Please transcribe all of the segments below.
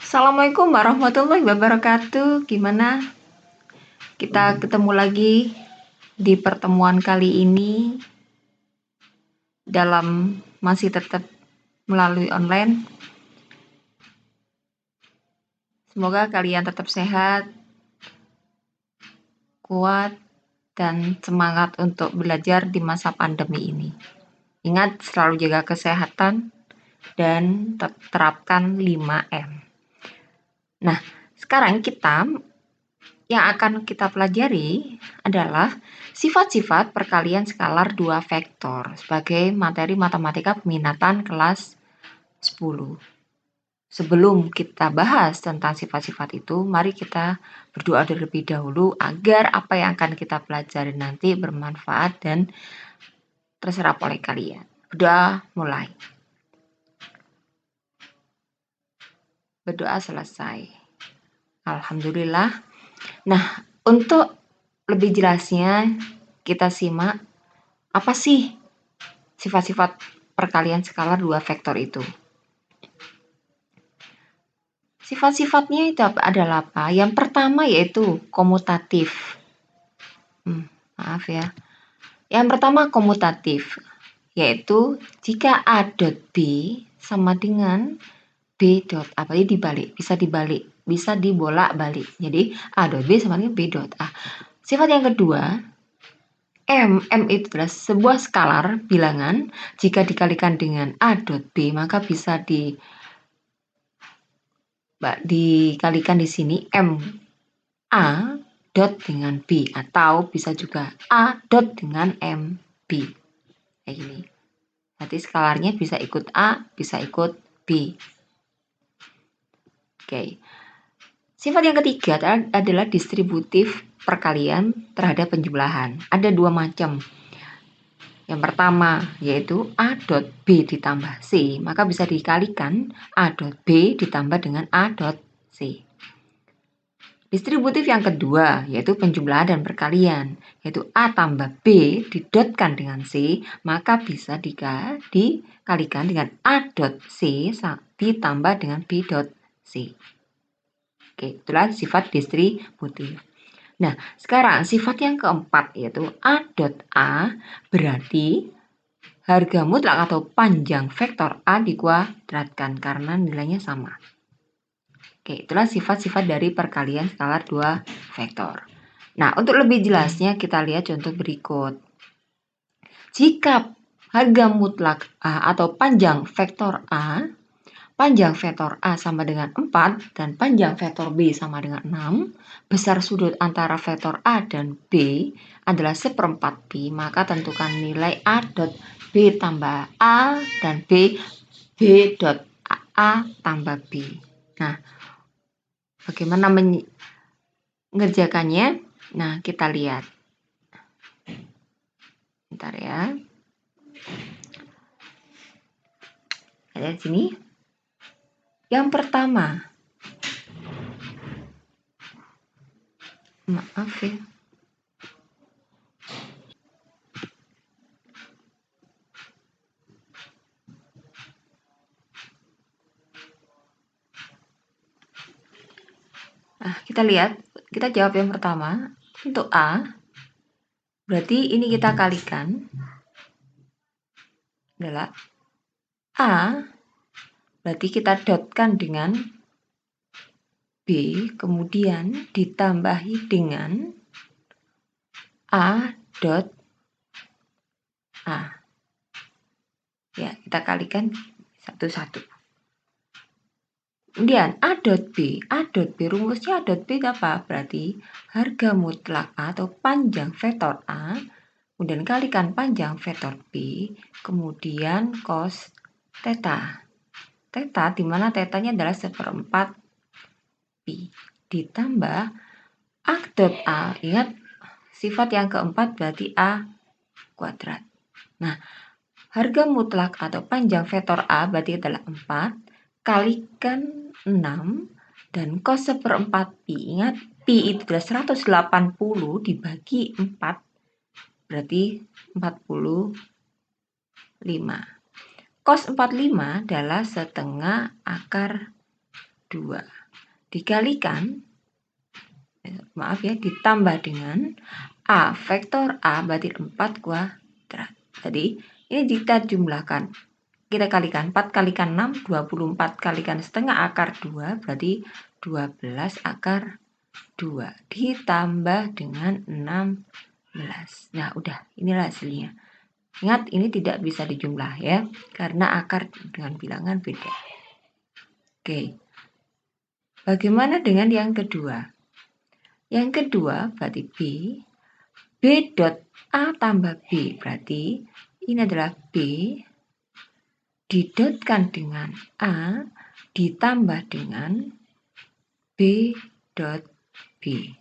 Assalamualaikum warahmatullahi wabarakatuh. Gimana? Kita ketemu lagi di pertemuan kali ini dalam masih tetap melalui online. Semoga kalian tetap sehat, kuat, dan semangat untuk belajar di masa pandemi ini. Ingat selalu jaga kesehatan dan terapkan 5M. Nah, sekarang yang akan kita pelajari adalah sifat-sifat perkalian skalar 2 vektor sebagai materi matematika peminatan kelas 10. Sebelum kita bahas tentang sifat-sifat itu, mari kita berdoa terlebih dahulu agar apa yang akan kita pelajari nanti bermanfaat dan terserap oleh kalian. Berdoa mulai. Berdoa selesai. Alhamdulillah. Nah, untuk lebih jelasnya kita simak apa sih sifat-sifat perkalian skalar 2 vektor itu. Sifat-sifatnya itu adalah apa? Yang pertama yaitu komutatif. Maaf ya. Yang pertama komutatif, yaitu jika A dot B sama dengan B dot A, berarti dibalik, bisa dibolak-balik. Jadi A dot B sama dengan B dot A. Sifat yang kedua, M itu adalah sebuah skalar bilangan. Jika dikalikan dengan A dot B, maka bisa dikalikan di sini M A dot dengan B, atau bisa juga A dot dengan M B. Kayak gini. Berarti skalarnya bisa ikut A, bisa ikut B. Oke. Sifat yang ketiga adalah distributif perkalian terhadap penjumlahan. Ada 2 macam. Yang pertama yaitu A dot B ditambah C, maka bisa dikalikan A dot B ditambah dengan A dot C. Distributif yang kedua yaitu penjumlahan dan perkalian, yaitu A tambah B didotkan dengan C, maka bisa dikalikan dengan A dot C ditambah dengan B dot C. Oke, itulah sifat distributif. Nah, sekarang sifat yang keempat yaitu A dot A berarti harga mutlak atau panjang vektor A dikuadratkan karena nilainya sama. Oke, itulah sifat-sifat dari perkalian skalar 2 vektor. Nah, untuk lebih jelasnya kita lihat contoh berikut. Jika harga mutlak A atau panjang vektor A sama dengan 4 dan panjang vektor B sama dengan 6, besar sudut antara vektor A dan B adalah 1/4 B, maka tentukan nilai A dot B tambah A dan B dot A tambah B. Nah, bagaimana mengerjakannya? Nah, kita lihat. Bentar ya. Lihat sini. Yang pertama. Maaf ya. Nah, kita lihat. Kita jawab yang pertama. Untuk A, berarti ini kita kalikan adalah A, berarti kita dotkan dengan B, kemudian ditambahi dengan A dot A. Ya, kita kalikan satu-satu. Kemudian A dot B, rumusnya A dot B apa? Berarti harga mutlak A atau panjang vektor A, kemudian kalikan panjang vektor B, kemudian cos theta. Theta, di mana tetanya adalah 1/4 B, ditambah A dot A. Ingat, sifat yang keempat berarti A kuadrat. Nah, harga mutlak atau panjang vektor A berarti adalah 4, kalikan 6, dan cos 1/4 Pi. Ingat, Pi itu adalah 180 dibagi 4, berarti 45. Cos 45 adalah setengah akar 2. dikalikan, maaf ya, ditambah dengan A vektor A berarti 4 kuadrat. Jadi ini kita jumlahkan. Kita kalikan 4 kalikan 6, 24 kalikan setengah akar 2 berarti 12 akar 2 ditambah dengan 16. Nah, udah, inilah hasilnya. Ingat, ini tidak bisa dijumlah ya, karena akar dengan bilangan beda. Oke. Bagaimana dengan yang kedua? Yang kedua berarti B dot A tambah B. Berarti ini adalah B didotkan dengan A ditambah dengan B dot B.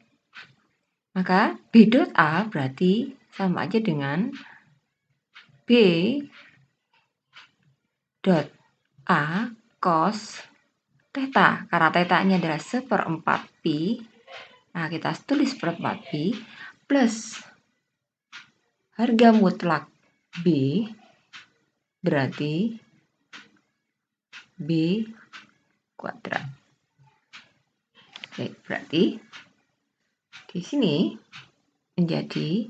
Maka B dot A berarti sama aja dengan B dot A cos theta. Karena theta-nya adalah 1/4 pi. Nah, kita tulis 1/4 pi plus harga mutlak B berarti B kuadrat. Oke, berarti di sini menjadi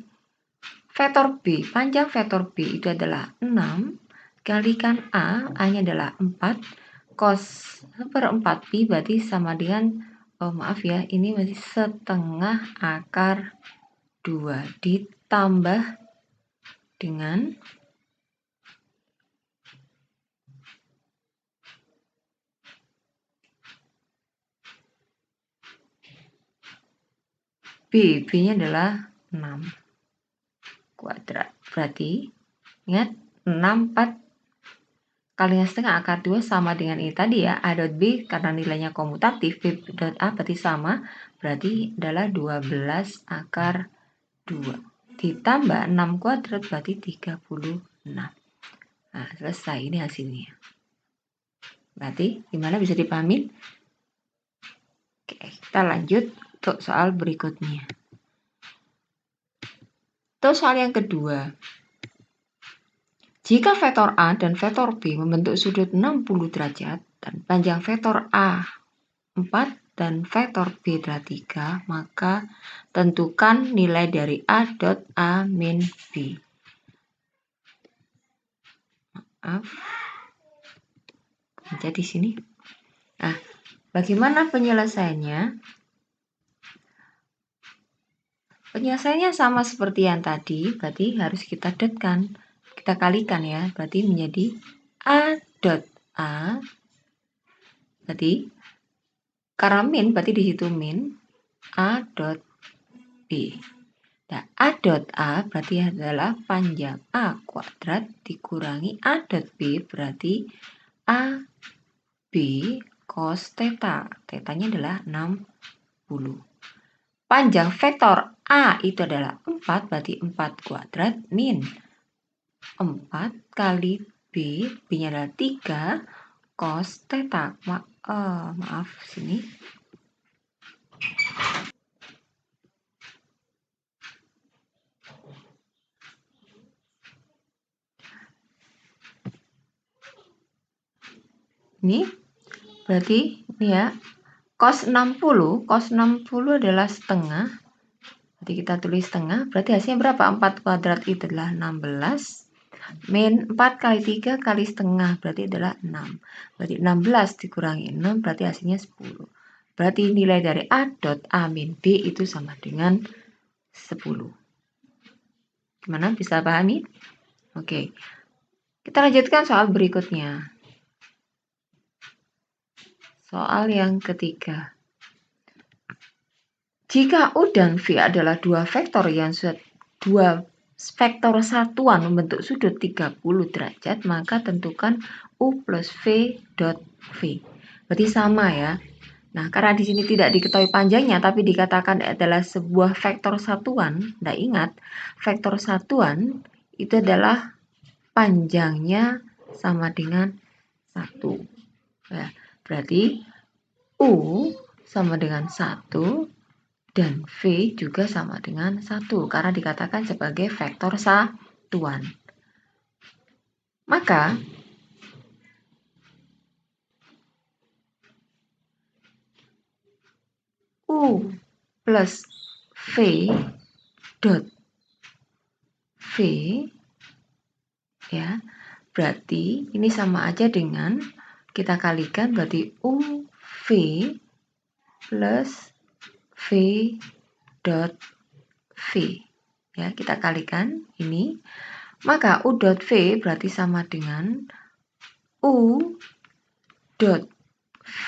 vektor B, panjang vektor B itu adalah 6 kalikan A-nya adalah 4, cos 1/4 pi berarti sama dengan, maaf ya, ini masih setengah akar 2 ditambah dengan B-nya adalah 6 kuadrat. Berarti, ingat 6, 4 kalinya setengah akar 2 sama dengan ini tadi ya, A dot B karena nilainya komutatif, B dot A berarti sama, berarti adalah 12 akar 2. Ditambah 6 kuadrat berarti 36. Nah, selesai, ini hasilnya. Berarti, gimana bisa dipahami? Oke, kita lanjut untuk soal berikutnya. Untuk soal yang kedua. Jika vektor A dan vektor B membentuk sudut 60 derajat dan panjang vektor A 4 dan vektor B adalah 3, maka tentukan nilai dari A dot A min B. Maaf. Jadi sini. Nah, bagaimana penyelesaiannya? Penyelesaiannya sama seperti yang tadi, berarti harus kita dotkan. Kita kalikan ya, berarti menjadi A dot A. Berarti karena min, berarti di situ min A dot B. Nah, A dot A berarti adalah panjang A kuadrat dikurangi A dot B berarti A B cos theta. Theta-nya adalah 60. Panjang vektor A itu adalah 4, berarti 4 kuadrat min 4 kali B, B-nya adalah 3 cos theta. Maaf, sini. Ini berarti ini ya, cos 60 adalah setengah. Jadi kita tulis setengah, berarti hasilnya berapa? 4 kuadrat itu adalah 16. Min 4 kali 3 kali setengah, berarti adalah 6. Berarti 16 dikurangi 6, berarti hasilnya 10. Berarti nilai dari A dot A min B itu sama dengan 10. Gimana? Bisa pahami? Oke. Kita lanjutkan soal berikutnya. Soal yang ketiga. Jika U dan V adalah dua vektor satuan membentuk sudut 30 derajat, maka tentukan U plus V dot V. Berarti sama ya. Nah, karena di sini tidak diketahui panjangnya, tapi dikatakan adalah sebuah vektor satuan. Nah, ingat, vektor satuan itu adalah panjangnya sama dengan 1. Ya, berarti U sama dengan 1 dan V juga sama dengan 1 karena dikatakan sebagai vektor satuan. Maka U plus V dot V, ya, berarti ini sama aja dengan kita kalikan, berarti UV plus V dot V, ya, kita kalikan ini, maka U dot V berarti sama dengan U dot V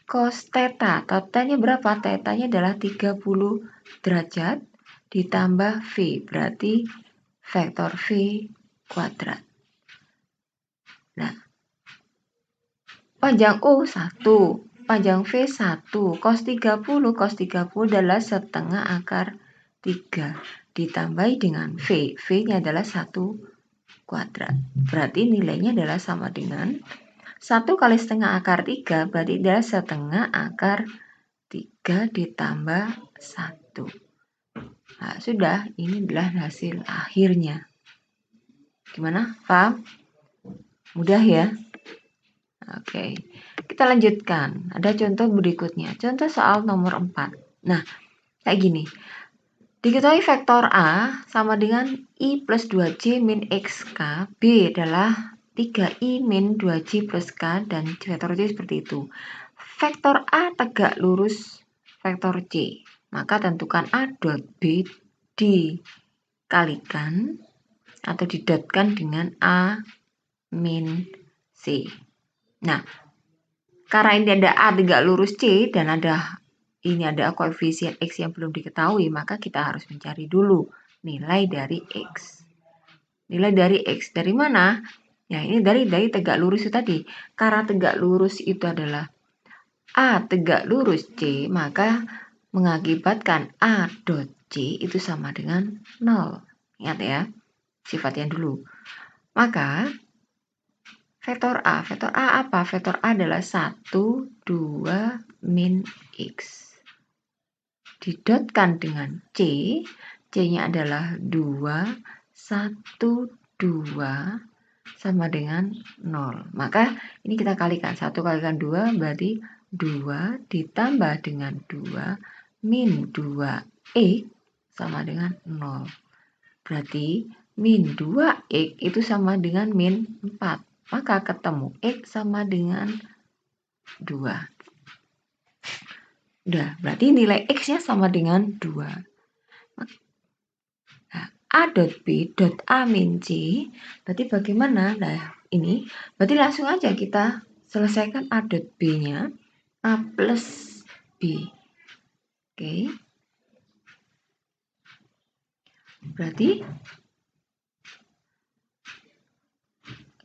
cos theta. Tetanya berapa? Tetanya adalah 30 derajat ditambah V, berarti vektor V kuadrat. Nah, panjang U 1, panjang V 1, cos 30 adalah setengah akar 3 ditambahi dengan V. V-nya adalah 1 kuadrat. Berarti nilainya adalah sama dengan 1 kali setengah akar 3, berarti adalah setengah akar 3 ditambah 1. Nah, sudah, ini adalah hasil akhirnya. Gimana? Paham? Mudah ya? Oke, kita lanjutkan. Ada contoh berikutnya. Contoh soal nomor 4. Nah, kayak gini. Diketahui vektor A sama dengan I plus 2J min XK. B adalah 3I min 2J plus K, dan vektor C seperti itu. Vektor A tegak lurus vektor C. Maka tentukan A dot B dikalikan atau didotkan dengan A min C. Nah, karena ini ada A tegak lurus C dan ini ada koefisien X yang belum diketahui, maka kita harus mencari dulu nilai dari X. Nilai dari X dari mana? Ya, ini dari tegak lurus itu tadi. Karena tegak lurus itu adalah A tegak lurus C, maka mengakibatkan A dot C itu sama dengan 0. Ingat ya, sifatnya dulu. Maka vektor A apa? Vektor A adalah 1, 2, min X. Didotkan dengan C, C-nya adalah 2, 1, 2, sama dengan 0. Maka ini kita kalikan, 1 kalikan 2 berarti 2 ditambah dengan 2 min 2X sama dengan 0. Berarti min 2X itu sama dengan min 4. Maka ketemu X sama dengan 2. Udah, berarti nilai X-nya sama dengan 2. Nah, A dot B dot A min C, berarti bagaimana? Nah, ini berarti langsung aja kita selesaikan A dot B-nya. A plus B. Oke. Berarti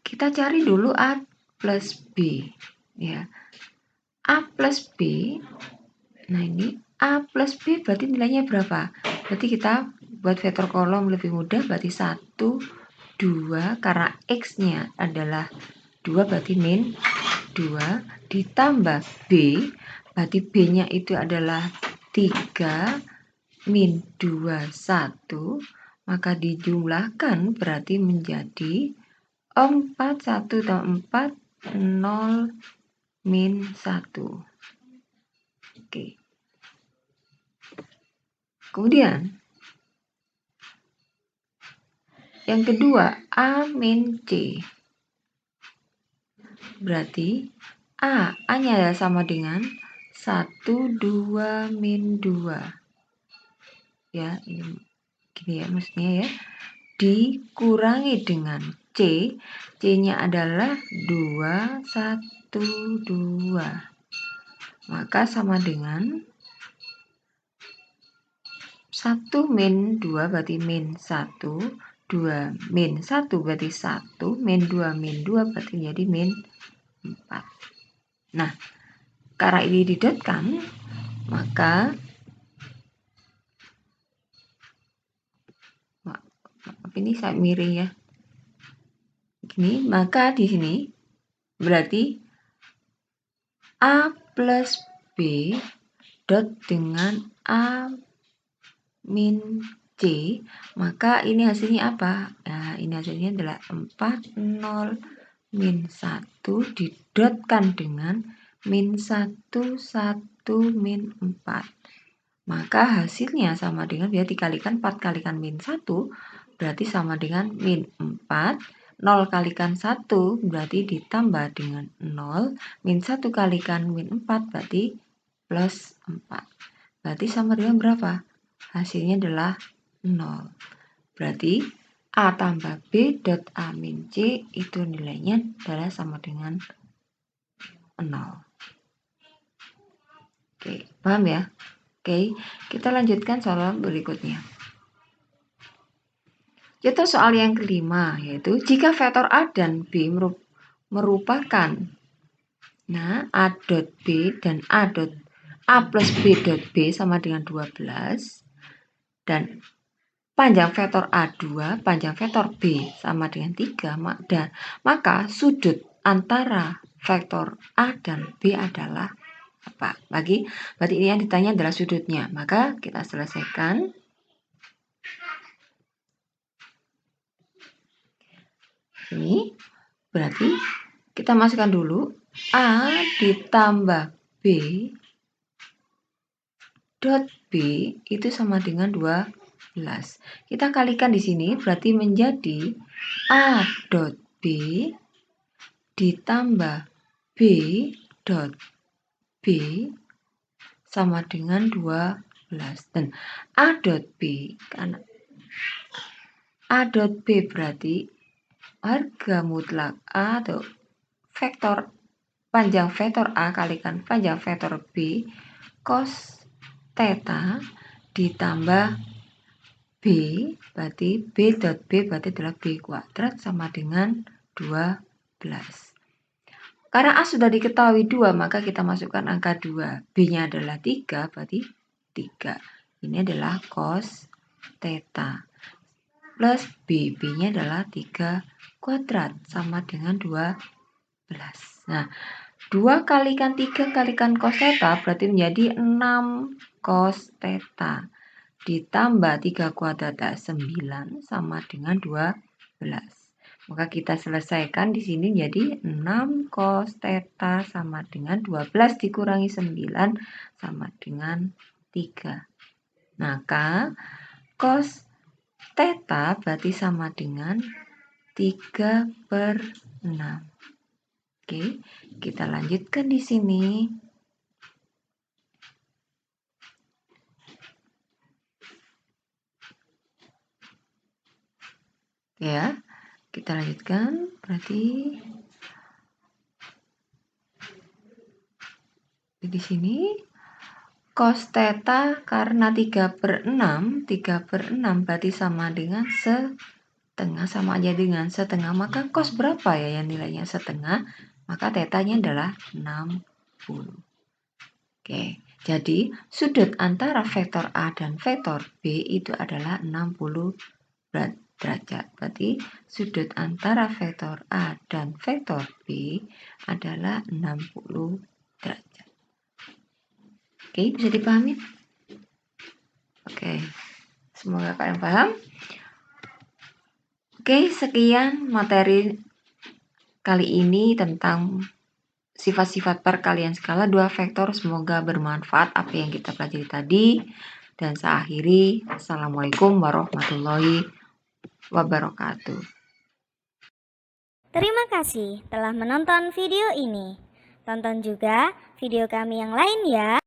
kita cari dulu A plus B. Ya. A plus B. Nah, ini A plus B berarti nilainya berapa? Berarti kita buat vektor kolom lebih mudah, berarti 1, 2, karena X-nya adalah 2 berarti min 2, ditambah B, berarti B-nya itu adalah 3, min 2, 1, maka dijumlahkan berarti menjadi 4, 1 tambah 4, 0, min 1. Oke. Kemudian yang kedua, A min C. Berarti A-nya adalah sama dengan 1, 2, min 2. Ya, ini gini ya maksudnya ya. Dikurangi dengan C. C-nya adalah 2, 1, 2. Maka sama dengan 1 min 2 berarti min 1, 2 min 1 berarti 1, min 2 min 2 berarti jadi min 4. Nah, karena ini didotkan, maka ini saya miring ya. Gini, maka di sini berarti A plus B dot dengan A min C, maka ini hasilnya apa? Nah, ini hasilnya adalah 4, 0, min 1 didotkan dengan min 1, 1, min 4. Maka hasilnya sama dengan, dia dikalikan 4 kalikan min 1, berarti sama dengan min 4. 0 kalikan 1 berarti ditambah dengan 0. Min 1 kalikan min 4 berarti plus 4. Berarti sama dengan berapa? Hasilnya adalah 0. Berarti A tambah B dot A min C itu nilainya adalah sama dengan 0. Oke, paham ya? Oke, kita lanjutkan soal berikutnya. Contoh soal yang kelima, yaitu jika vektor A dan B merupakan, nah, A dot B dan A plus B dot B sama dengan 12, dan panjang vektor A2, panjang vektor B sama dengan 3, maka sudut antara vektor A dan B adalah apa? Berarti ini yang ditanya adalah sudutnya. Maka kita selesaikan. Ini berarti kita masukkan dulu A ditambah B dot B itu sama dengan 12. Kita kalikan di sini berarti menjadi A dot B ditambah B dot B sama dengan 12. Dan A dot B, karena A dot B berarti harga mutlak A atau vektor panjang vektor A kalikan panjang vektor B cos theta ditambah B, berarti B dot B berarti adalah B kuadrat sama dengan 12. Karena A sudah diketahui 2, maka kita masukkan angka 2. B-nya adalah 3, berarti 3. Ini adalah cos theta. Plus B, B-nya adalah 3 kuadrat sama dengan 12. Nah, 2 kalikan 3 kalikan cos theta berarti menjadi 6 cos theta. Ditambah 3 kuadrat 9 sama dengan 12. Maka kita selesaikan di sini jadi 6 cos theta sama dengan 12 dikurangi 9 sama dengan 3. Maka cos theta berarti sama dengan 3/6. Oke, kita lanjutkan di sini. Ya, kita lanjutkan. Berarti di sini cos theta karena 3/6 berarti sama dengan setengah, sama aja dengan setengah. Maka cos berapa ya yang nilainya setengah? Maka tetanya adalah 60. Oke, jadi sudut antara vektor A dan vektor B itu adalah 60 derajat. Berarti sudut antara vektor A dan vektor B adalah 60 derajat. Oke, bisa dipahami? Oke, semoga kalian paham. Oke, sekian materi kali ini tentang sifat-sifat perkalian skala 2 vektor. Semoga bermanfaat apa yang kita pelajari tadi. Dan saya akhiri. Assalamualaikum warahmatullahi wabarakatuh. Terima kasih telah menonton video ini. Tonton juga video kami yang lain ya.